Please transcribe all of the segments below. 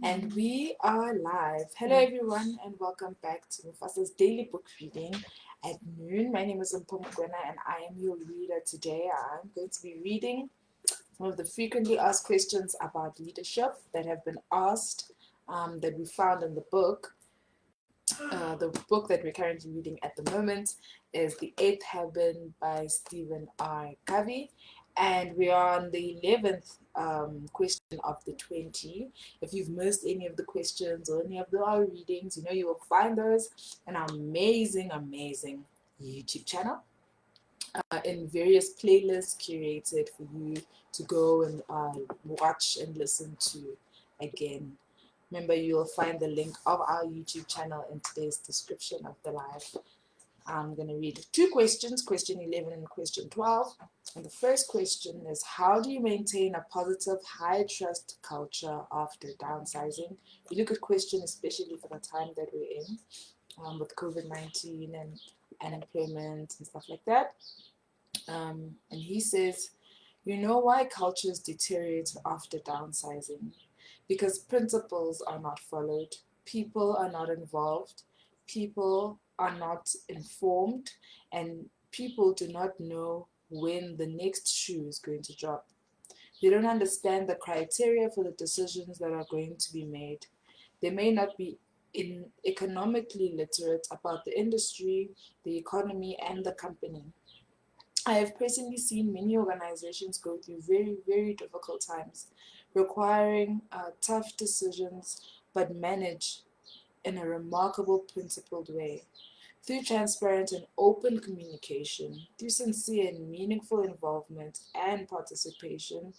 And we are live. Hello, everyone, and welcome back to Mufasa's Daily Book Reading at noon. My name is Mpumkwena, and I am your reader today. I'm going to be reading some of the frequently asked questions about leadership that have been asked that we found in the book. The book that we're currently reading at the moment is The Eighth Heaven by Stephen R. Covey. And we are on the 11th question of the 20. If you've missed any of the questions or any of our readings, you will find those in our amazing YouTube channel in various playlists curated for you to go and watch and listen to again. Remember, you will find the link of our YouTube channel in today's description of the live. I'm going to read two questions, question 11 and question 12. And the first question is, how do you maintain a positive, high-trust culture after downsizing? Really good question, especially for the time that we're in with COVID-19 and unemployment and stuff like that. And he says, you know why cultures deteriorate after downsizing? Because principles are not followed, people are not involved, people are not informed, and people do not know when the next shoe is going to drop. They don't understand the criteria for the decisions that are going to be made. They may not be economically literate about the industry, the economy, and the company. I have personally seen many organizations go through very, very difficult times, requiring tough decisions, but manage in a remarkable, principled way. Through transparent and open communication, through sincere and meaningful involvement and participation,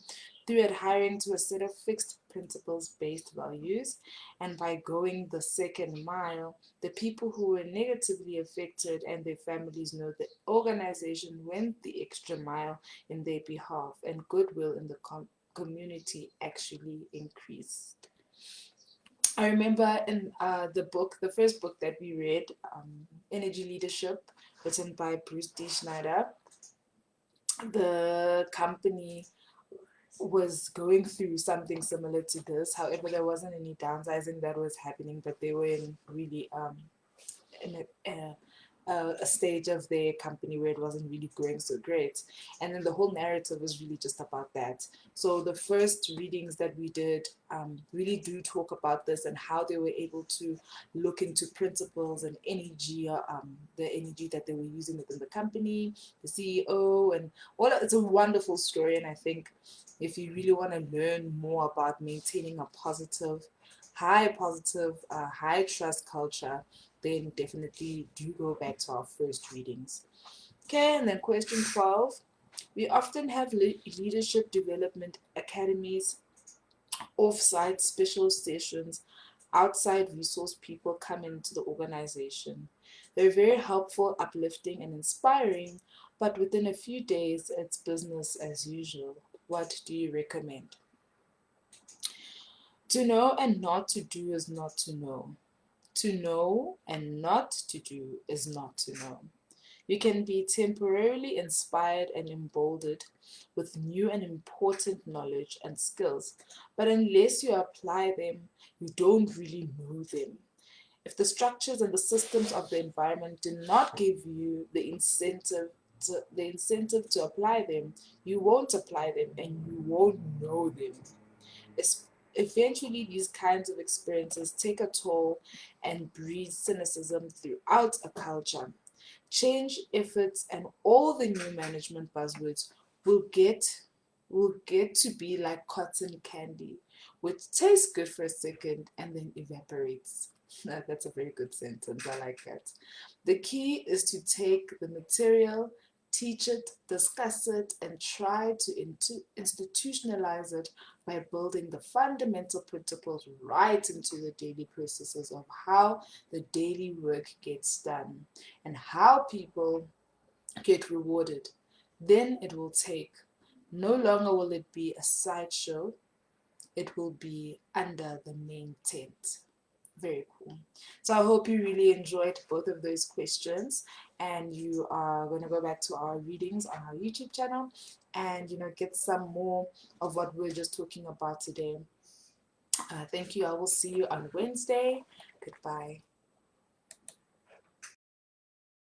through adhering to a set of fixed principles based values, and by going the second mile, the people who were negatively affected and their families know the organization went the extra mile in their behalf, and goodwill in the community actually increased. I remember in the book, the first book that we read, Energy Leadership, written by Bruce D. Schneider, the company was going through something similar to this. However, there wasn't any downsizing that was happening, but they were in really in a stage of their company where it wasn't really going so great. And then the whole narrative was really just about that. So the first readings that we did really do talk about this and how they were able to look into principles and energy, the energy that they were using within the company, the CEO, and all that. It's a wonderful story. And I think if you really want to learn more about maintaining a positive, high trust culture, then definitely do go back to our first readings. Okay, and then question 12. We often have leadership development academies, off-site special sessions, outside resource people come into the organization. They're very helpful, uplifting, and inspiring, but within a few days, it's business as usual. What do you recommend? To know and not to do is not to know. To know and not to do is not to know. You can be temporarily inspired and emboldened with new and important knowledge and skills, but unless you apply them, you don't really know them. If the structures and the systems of the environment do not give you the incentive to apply them, you won't apply them and you won't know them. Eventually, these kinds of experiences take a toll and breed cynicism throughout a culture. Change efforts and all the new management buzzwords will get will get to be like cotton candy, which tastes good for a second and then evaporates. That's a very good sentence. I like that. The key is to take the material, teach it, discuss it, and try to institutionalize it by building the fundamental principles right into the daily processes of how the daily work gets done and how people get rewarded. Then it will take. No longer will it be a sideshow, it will be under the main tent. Very cool. So I hope you really enjoyed both of those questions, and you are going to go back to our readings on our YouTube channel and get some more of what we're just talking about today. Thank you. I will see you on Wednesday. Goodbye.